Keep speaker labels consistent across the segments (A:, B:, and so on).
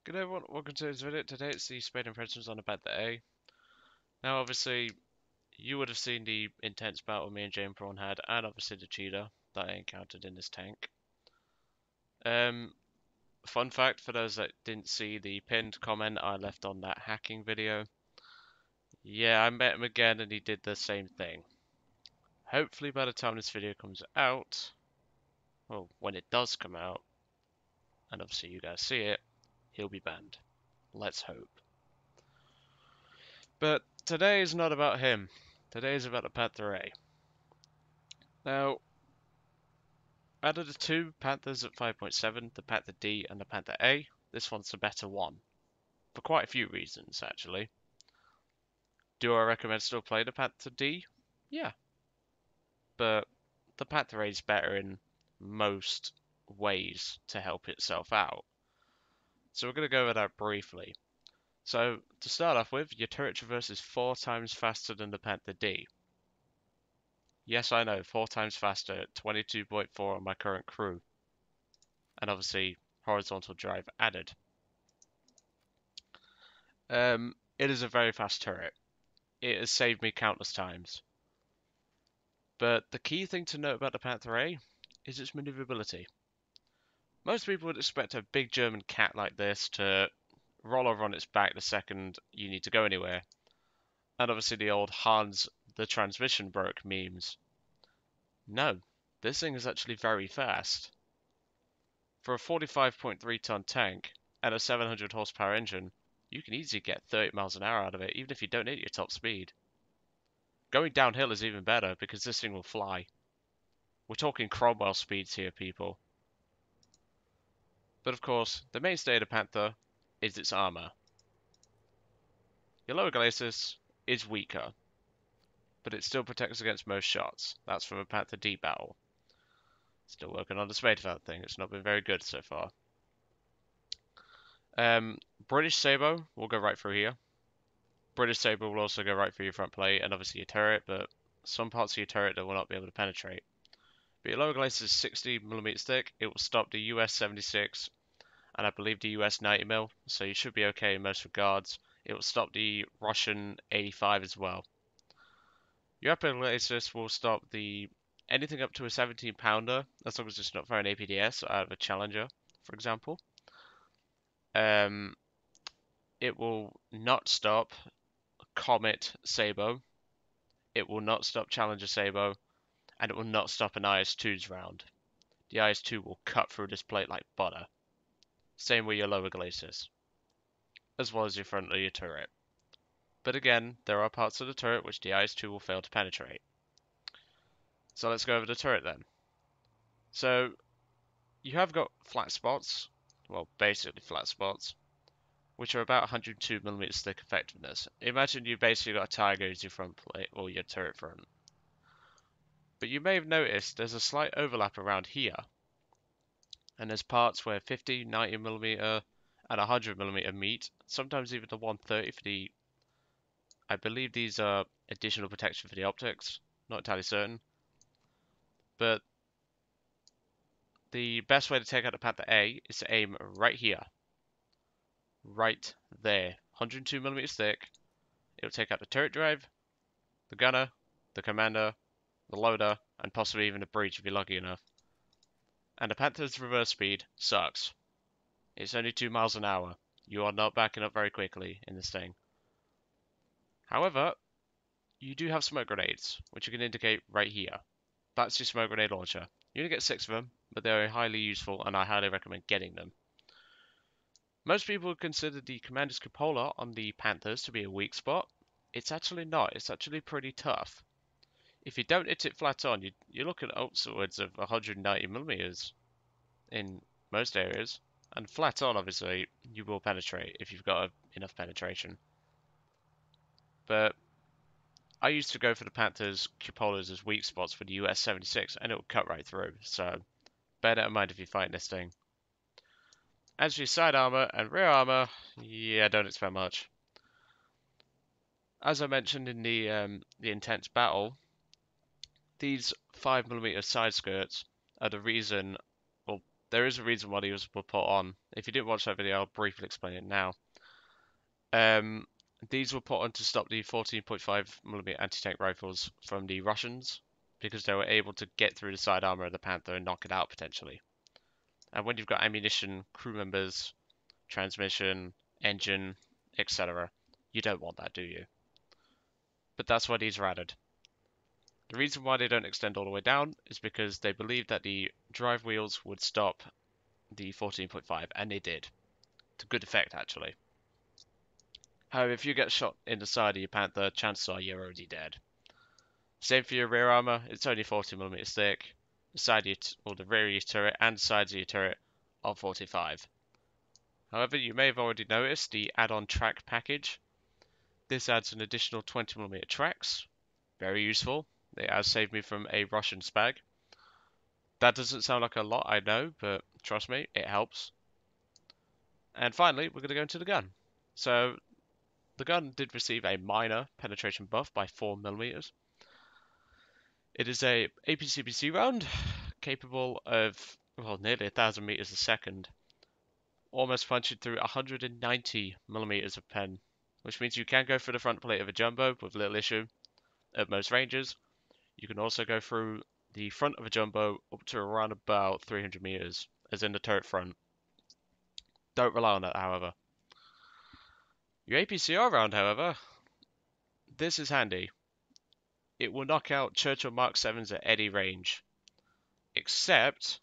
A: Good day everyone, welcome to this video. Today it's the Spade impressions on the Panther A. Now obviously, you would have seen the intense battle me and Jane Prawn had, and obviously the cheetah that I encountered in this tank. Fun fact for those that didn't see the pinned comment I left on that hacking video. Yeah, I met him again and he did the same thing. Hopefully by the time this video comes out, well, when it does come out, and obviously you guys see it, he'll be banned. Let's hope. But today is not about him. Today is about the Panther A. Now, out of the two Panthers at 5.7, the Panther D and the Panther A, this one's the better one. For quite a few reasons, actually. Do I recommend still play the Panther D? Yeah. But the Panther A is better in most ways to help itself out. So we're going to go over that briefly. So, to start off with, your turret traverse is 4 times faster than the Panther D. Yes, I know, 4 times faster at 22.4 on my current crew. And obviously, horizontal drive added. It is a very fast turret. It has saved me countless times. But the key thing to note about the Panther A is its maneuverability. Most people would expect a big German cat like this to roll over on its back the second you need to go anywhere. And obviously the old Hans the transmission broke memes. No, this thing is actually very fast. For a 45.3 ton tank and a 700 horsepower engine, you can easily get 30 miles an hour out of it even if you don't hit your top speed. Going downhill is even better because this thing will fly. We're talking Cromwell speeds here, people. But of course, the mainstay of the Panther is its armor. Your lower glacis is weaker, but it still protects against most shots. That's from a Panther D battle. Still working on the Spade thing. It's not been very good so far. British Sabo will go right through here. British Sabre will also go right through your front plate and obviously your turret, but some parts of your turret that will not be able to penetrate. But your lower glacis is 60mm thick. It will stop the US 76 and I believe the US 90mm, so you should be okay in most regards. It will stop the Russian 85 as well. Your upper glacis will stop the anything up to a 17-pounder, as long as it's not firing APDS out of a Challenger, for example. It will not stop Comet Sabo. It will not stop Challenger Sabo, and it will not stop an IS-2's round. The IS-2 will cut through this plate like butter. Same with your lower glacis, as well as your front of your turret. But again, there are parts of the turret which the IS-2 will fail to penetrate. So let's go over the turret then. So, you have got flat spots, well, basically flat spots, which are about 102mm thick effectiveness. Imagine you basically got a tiger as your front plate, or your turret front. But you may have noticed there's a slight overlap around here. And there's parts where 50, 90mm, and 100mm meet. Sometimes even the 130 for the... I believe these are additional protection for the optics. Not entirely certain. But the best way to take out the Panther A is to aim right here. Right there. 102mm thick. It'll take out the turret drive, the gunner, the commander, the loader, and possibly even the breach if you're lucky enough. And the Panther's reverse speed sucks. It's only 2 miles an hour. You are not backing up very quickly in this thing. However, you do have smoke grenades, which you can indicate right here. That's your smoke grenade launcher. You only get 6 of them, but they're highly useful and I highly recommend getting them. Most people would consider the Commander's Cupola on the Panthers to be a weak spot. It's actually not. It's actually pretty tough. If you don't hit it flat on, you're looking at upwards of 190mm in most areas. And flat on, obviously, you will penetrate if you've got enough penetration. But I used to go for the Panthers' cupolas as weak spots for the US 76, and it will cut right through, so bear that in mind if you're fighting this thing. As for your side armor and rear armor, yeah, don't expect much. As I mentioned in the intense battle, these 5mm side skirts are the reason, well, there is a reason why these were put on If you didn't watch that video, I'll briefly explain it now. Um, these were put on to stop the 14.5mm anti-tank rifles from the Russians because they were able to get through the side armor of the Panther and knock it out potentially. And when you've got ammunition, crew members, transmission, engine, etc., you don't want that, do you? But that's why these are added. The reason why they don't extend all the way down is because they believe that the drive wheels would stop the 14.5, and they did. To good effect, actually. However, if you get shot in the side of your Panther, chances are you're already dead. Same for your rear armor, it's only 40mm thick. The side of or the rear of your turret and sides of your turret are 45. However, you may have already noticed the add-on track package. This adds an additional 20mm tracks. Very useful. It has saved me from a Russian spag. That doesn't sound like a lot, I know, but trust me, it helps. And finally, we're going to go into the gun. So, the gun did receive a minor penetration buff by 4mm. It is a APCPC round, capable of, well, nearly 1,000 meters a second, almost punching through 190mm of pen, which means you can go through the front plate of a jumbo with little issue at most ranges. You can also go through the front of a jumbo up to around about 300 meters, as in the turret front. Don't rely on that, however. Your APCR round, however, this is handy. It will knock out Churchill Mark 7s at any range, except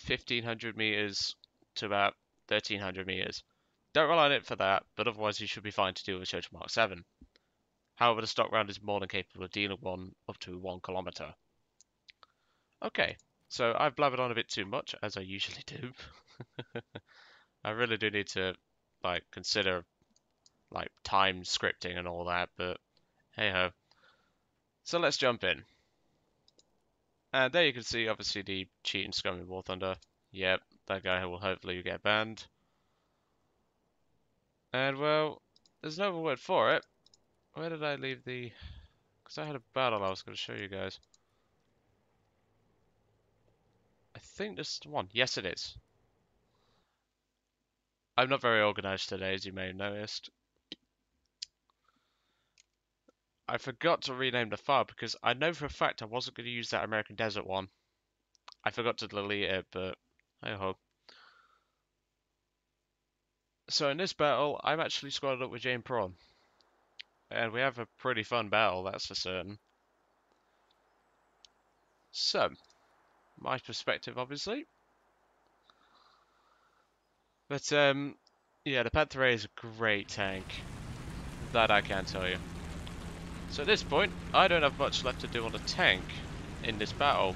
A: 1500 meters to about 1300 meters. Don't rely on it for that, but otherwise you should be fine to deal with Churchill Mark 7. However, the stock round is more than capable of dealing one up to 1 kilometer. Okay, so I've blabbered on a bit too much, as I usually do. I really do need to consider time scripting and all that, but hey ho. So let's jump in. And there you can see obviously the cheating scummy War Thunder. Yep, that guy will hopefully get banned. And well, there's no other word for it. Where did I leave the... Because I had a battle I was going to show you guys. I think this is the one. Yes, it is. I'm not very organized today, as you may have noticed. I forgot to rename the file because I know for a fact I wasn't going to use that American Desert one. I forgot to delete it, but hey ho. So in this battle, I'm actually squared up with Jane Prawn. And we have a pretty fun battle, that's for certain. So, my perspective, obviously. But, yeah, the Panther A is a great tank. That I can tell you. So at this point, I don't have much left to do on the tank in this battle.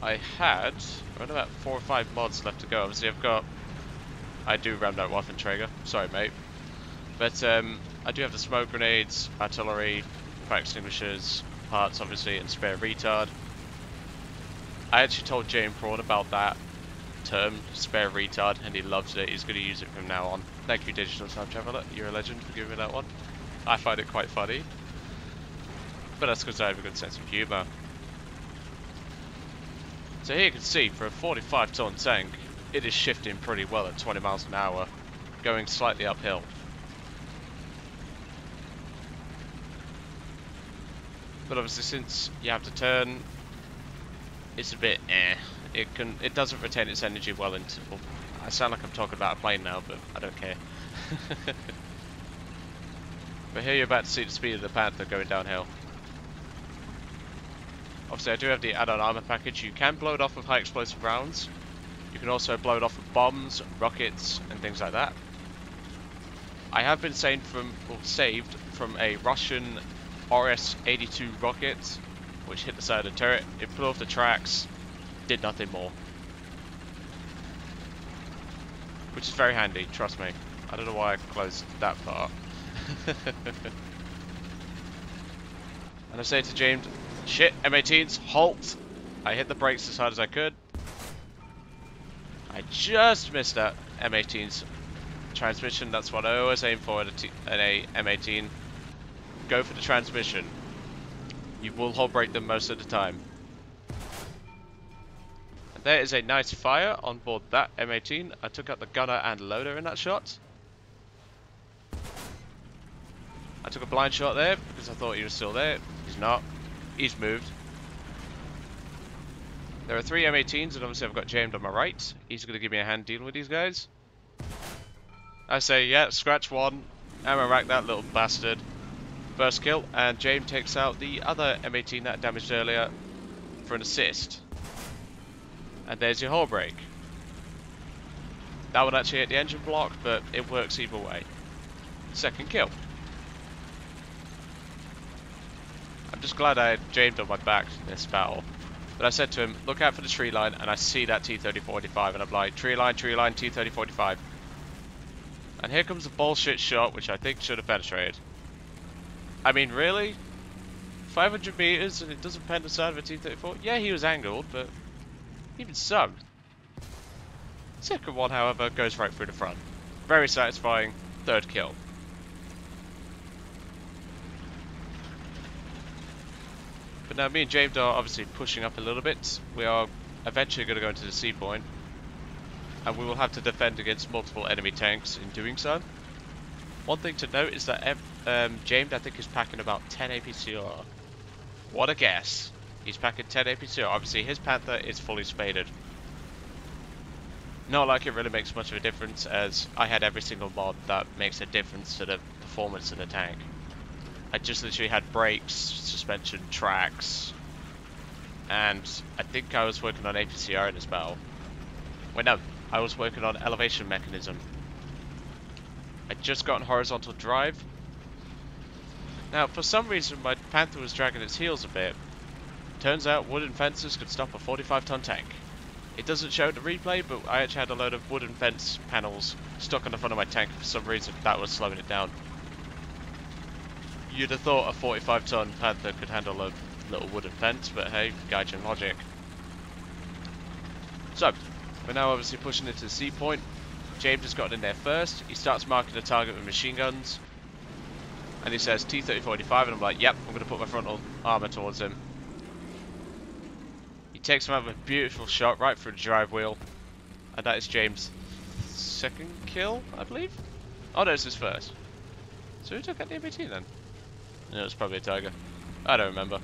A: I had around about 4 or 5 mods left to go. Obviously, I do ram that Waffenträger. Sorry, mate. But I do have the smoke grenades, artillery, fire extinguishers, parts, obviously, and spare retard. I actually told Jane Prawn about that term, spare retard, and he loves it. He's going to use it from now on. Thank you, Digital Time Traveler. You're a legend for giving me that one. I find it quite funny. But that's because I have a good sense of humour. So here you can see, for a 45-ton tank, it is shifting pretty well at 20 miles an hour, going slightly uphill. But obviously, since you have to turn, it's a bit It doesn't retain its energy well until... I sound like I'm talking about a plane now, but I don't care. But here you're about to see the speed of the Panther going downhill. Obviously, I do have the add-on armor package. You can blow it off with high explosive rounds. You can also blow it off with bombs, rockets, and things like that. I have been saved from a Russian RS-82 rocket, which hit the side of the turret. It blew off the tracks, did nothing more. Which is very handy, trust me. I don't know why I closed that part. And I say to James, shit, M18s, halt! I hit the brakes as hard as I could. I just missed that M18's transmission. That's what I always aim for at a M18. Go for the transmission. You will hold brake them most of the time. And there is a nice fire on board that M18. I took out the gunner and loader in that shot. I took a blind shot there because I thought he was still there. He's not. He's moved. There are 3 M18s, and obviously I've got James on my right. He's going to give me a hand dealing with these guys. I say, yeah, scratch one. Ammo rack that little bastard. First kill, and James takes out the other M18 that I damaged earlier for an assist. And there's your hull break. That would actually hit the engine block, but it works either way. Second kill. I'm just glad I had James on my back in this battle. But I said to him, look out for the tree line, and I see that T-3045, and I'm like, tree line, T-3045. And here comes a bullshit shot, which I think should have penetrated. I mean, really? 500 meters, and it doesn't pen the side of a T-34? Yeah, he was angled, but even so. Second one, however, goes right through the front. Very satisfying. Third kill. But now me and James are obviously pushing up a little bit. We are eventually going to go into the sea point, and we will have to defend against multiple enemy tanks in doing so. One thing to note is that James, I think, is packing about 10 APCR. What a guess. He's packing 10 APCR. Obviously his Panther is fully spaded. Not like it really makes much of a difference, as I had every single mod that makes a difference to the performance of the tank. I just literally had brakes, suspension, tracks, and I think I was working on APCR in this battle. Wait, no, I was working on elevation mechanism. I'd just gotten horizontal drive. Now, for some reason, my Panther was dragging its heels a bit. Turns out wooden fences could stop a 45-ton tank. It doesn't show the replay, but I actually had a load of wooden fence panels stuck on the front of my tank. For some reason, that was slowing it down. You'd have thought a 45-ton Panther could handle a little wooden fence, but hey, Gaijin logic. So, we're now obviously pushing into the sea point. James has gotten in there first. He starts marking the target with machine guns. And he says T-3045, and I'm like, yep, I'm going to put my frontal armor towards him. He takes him out with a beautiful shot right through the drive wheel. And that is James' second kill, I believe? Oh no, it's his first. So who took out the M18 then? No, it was probably a Tiger. I don't remember.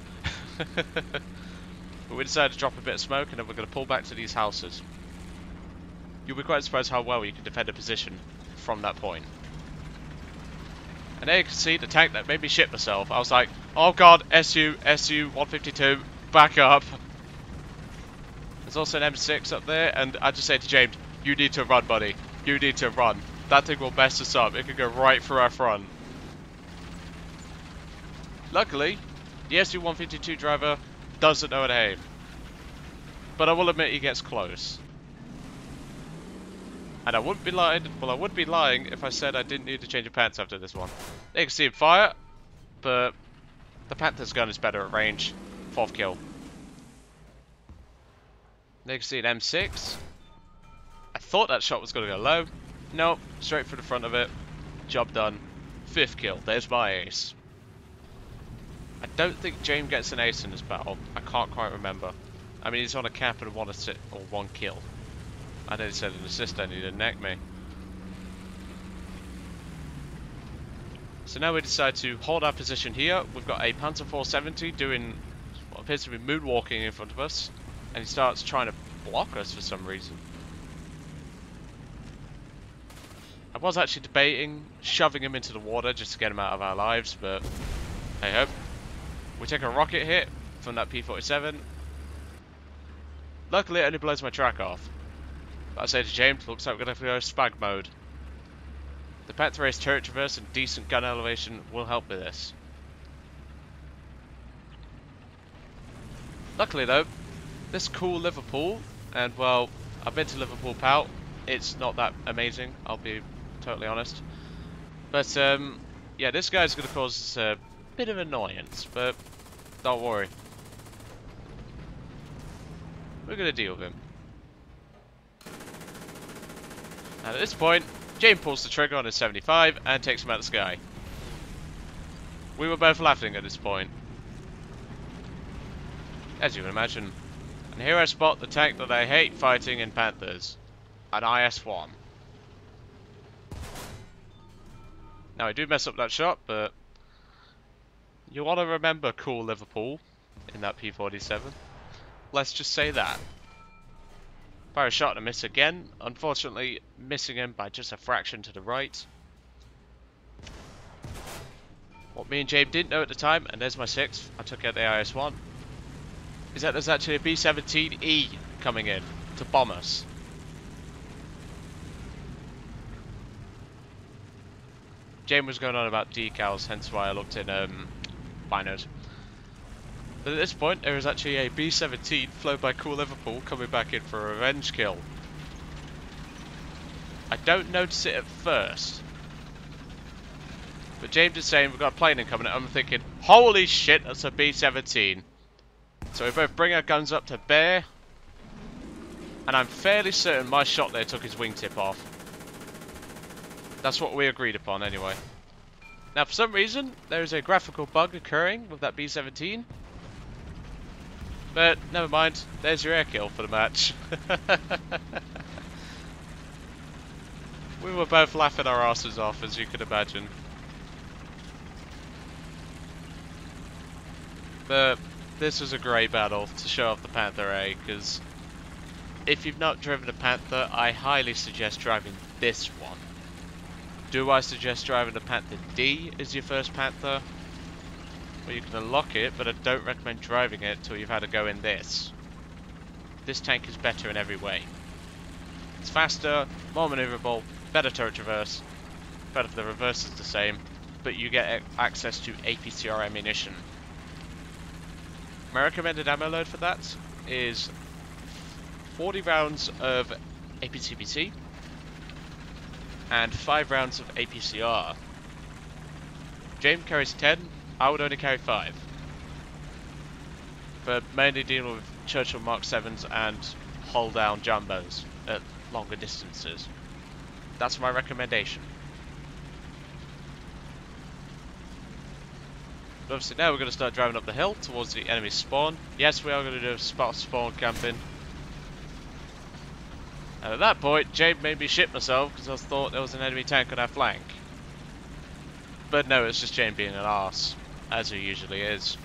A: But we decided to drop a bit of smoke, and then we're going to pull back to these houses. You'll be quite surprised how well you can defend a position from that point. And there you can see the tank that made me shit myself. I was like, oh god, SU-152, back up. There's also an M6 up there, and I just say to James, you need to run, buddy. You need to run. That thing will mess us up. It could go right through our front. Luckily, the SU-152 driver doesn't know how to aim. But I will admit he gets close. And I wouldn't be lying, well I would be lying if I said I didn't need to change of pants after this one. You can see him fire, but the Panther's gun is better at range. Fourth kill. You can see an M6. I thought that shot was going to go low. Nope, straight through the front of it. Job done. Fifth kill. There's my ace. I don't think James gets an ace in this battle. I can't quite remember. I mean, he's on a cap and one kill. I know he said an assist, and he didn't neck me. So now we decide to hold our position here. We've got a Panther 470 doing what appears to be moonwalking in front of us. And he starts trying to block us for some reason. I was actually debating shoving him into the water just to get him out of our lives, but hey ho. We take a rocket hit from that P-47. Luckily it only blows my track off. But I say to James, looks like we're going to have to go spag mode. The Panther A's turret traverse and decent gun elevation will help with this. Luckily though, this cool Liverpool, and well, I've been to Liverpool, pal, it's not that amazing, I'll be totally honest. But yeah, this guy's going to cause us a bit of annoyance, but don't worry. We're going to deal with him. And at this point, James pulls the trigger on his 75 and takes him out of the sky. We were both laughing at this point, as you can imagine. And And here I spot the tank that I hate fighting in Panthers. An IS-1. Now I do mess up that shot, but you want to remember cool Liverpool in that P-47. Let's just say that. Fire a shot and miss again. Unfortunately, missing him by just a fraction to the right. What me and James didn't know at the time, and there's my 6th, I took out the IS-1, is that there's actually a B-17E coming in to bomb us. James was going on about decals, hence why I looked in binos. But at this point, there is actually a B-17 flown by Cool Liverpool coming back in for a revenge kill. I don't notice it at first, but James is saying we've got a plane incoming, and I'm thinking, holy shit, that's a B-17. So we both bring our guns up to bear, and I'm fairly certain my shot there took his wingtip off. That's what we agreed upon anyway. Now for some reason, there is a graphical bug occurring with that B-17. But never mind, there's your air kill for the match. We were both laughing our asses off, as you can imagine. But this was a great battle to show off the Panther A, because if you've not driven a Panther, I highly suggest driving this one. Do I suggest driving the Panther D as your first Panther? Well, you can unlock it, but I don't recommend driving it till you've had a go in this. This tank is better in every way. It's faster, more maneuverable, better turret traverse, better if the reverse is the same, but you get access to APCR ammunition. My recommended ammo load for that is 40 rounds of APCBC and 5 rounds of APCR. James carries 10, I would only carry 5. But mainly dealing with Churchill Mark 7s and hull down jumbos at longer distances. That's my recommendation. But obviously now we're going to start driving up the hill towards the enemy spawn. Yes, we are going to do a spot spawn camping. And at that point, James made me shit myself because I thought there was an enemy tank on our flank. But no, it's just James being an arse, as he usually is.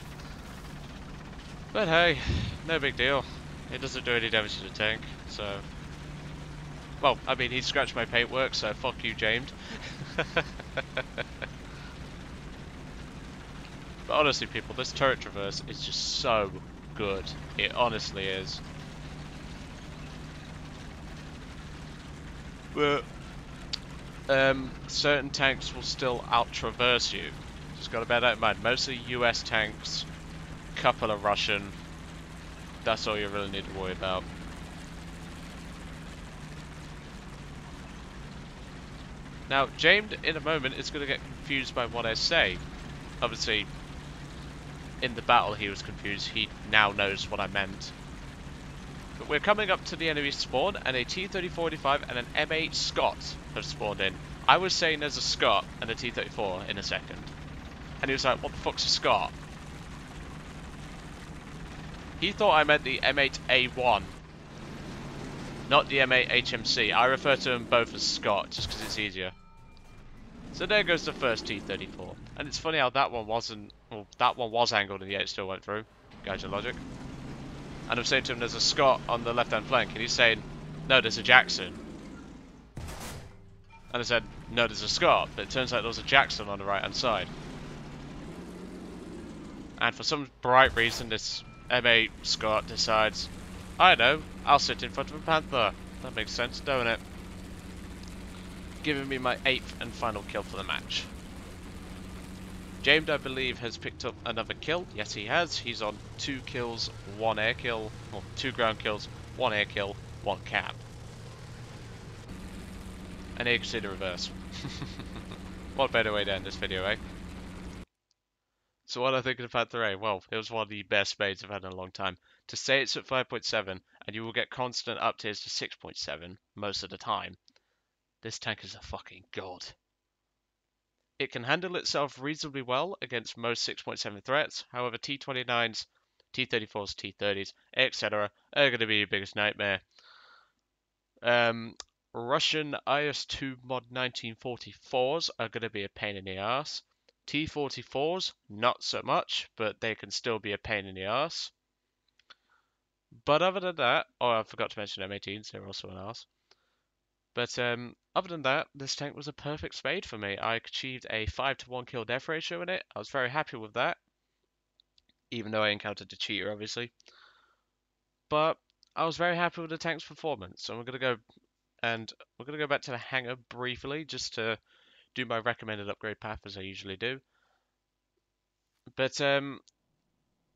A: But hey, no big deal. It doesn't do any damage to the tank, so... Well, I mean, he scratched my paintwork, so fuck you, James. But honestly, people, this turret traverse is just so good. It honestly is. But certain tanks will still out-traverse you. Just got to bear that in mind. Mostly US tanks, couple of Russian. That's all you really need to worry about. Now, James, in a moment, is going to get confused by what I say. Obviously, in the battle he was confused. He now knows what I meant. But we're coming up to the enemy spawn, and a T-34-85 and an M8 Scott have spawned in. I was saying there's a Scott and a T-34 in a second. And he was like, what the fuck's a Scott? He thought I meant the M8A1, not the M8 HMC. I refer to them both as Scott, just because it's easier. So there goes the first T-34. And it's funny how that one wasn't... Well, that one was angled and yet it still went through. Guide your logic. And I'm saying to him there's a Scott on the left-hand flank, and he's saying, no, there's a Jackson. And I said, no, there's a Scott, but it turns out there was a Jackson on the right-hand side. And for some bright reason, this M8 Scott decides, I know, I'll sit in front of a Panther. That makes sense, don't it? Giving me my 8th and final kill for the match. James, I believe, has picked up another kill. Yes, he has. He's on 2 kills, 1 air kill. Well, 2 ground kills, 1 air kill, 1 cap. And here you can see the reverse. What better way to end this video, eh? So what I think of the Panther A? Well, it was one of the best spades I've had in a long time. To say it's at 5.7, and you will get constant up tiers to 6.7 most of the time, this tank is a fucking god. It can handle itself reasonably well against most 6.7 threats. However, T-29s, T-34s, T-30s, etc. are going to be your biggest nightmare. Russian IS-2 Mod 1944s are going to be a pain in the ass. T-44s, not so much, but they can still be a pain in the ass. But other than that, oh, I forgot to mention M18s, they're also an ass. But other than that, this tank was a perfect Spade for me. I achieved a 5-to-1 kill death ratio in it. I was very happy with that, even though I encountered a cheater, obviously. But I was very happy with the tank's performance. So we're gonna go back to the hangar briefly, just to do my recommended upgrade path as I usually do. But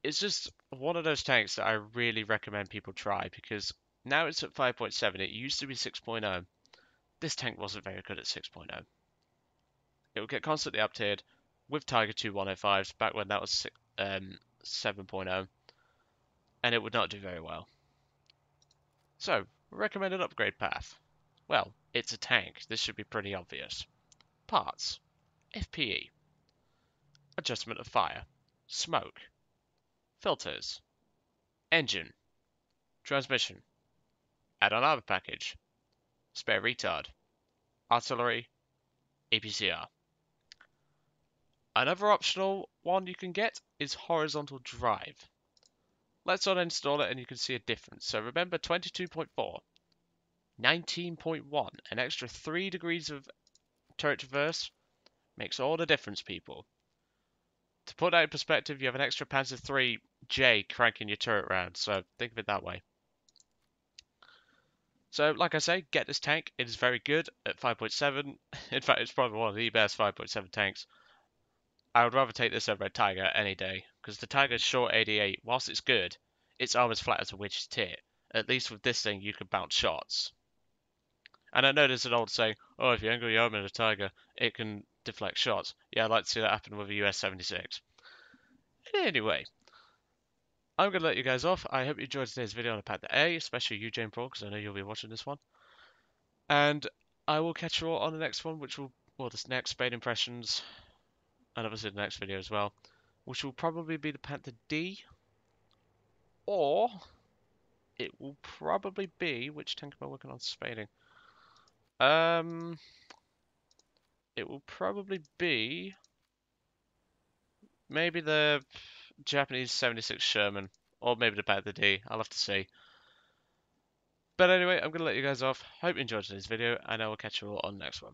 A: it's just one of those tanks that I really recommend people try because now it's at 5.7. It used to be 6.0. This tank wasn't very good at 6.0. It will get constantly up-tiered with Tiger 2 105s back when that was 7.0, and it would not do very well. So, recommended upgrade path. Well, it's a tank. This should be pretty obvious. Parts. FPE. Adjustment of fire. Smoke. Filters. Engine. Transmission. Add-on armor package. Spare retard. Artillery. APCR. Another optional one you can get is horizontal drive. Let's uninstall it and you can see a difference. So remember 22.4, 19.1, an extra 3 degrees of turret traverse makes all the difference, people. To put that in perspective, you have an extra Panther 3J cranking your turret round, so think of it that way. So, like I say, get this tank. It is very good at 5.7. In fact, it's probably one of the best 5.7 tanks. I would rather take this over a Tiger any day, because the Tiger's short 88, whilst it's good, its arm is flat as a witch's tit. At least with this thing, you can bounce shots. And I know there's an old saying, oh, if you angle your arm in a Tiger, it can deflect shots. Yeah, I'd like to see that happen with a US-76. Anyway, I'm going to let you guys off. I hope you enjoyed today's video on the Panther A, especially you, Jane Pro, because I know you'll be watching this one. And I will catch you all on the next one, this next Spade Impressions, and obviously the next video as well, which will probably be the Panther D, or it will probably be, which tank am I working on spading? It will probably be maybe the Japanese 76 Sherman, or maybe the Panther D. I'll have to see. But anyway, I'm going to let you guys off. Hope you enjoyed today's video, and I will catch you all on the next one.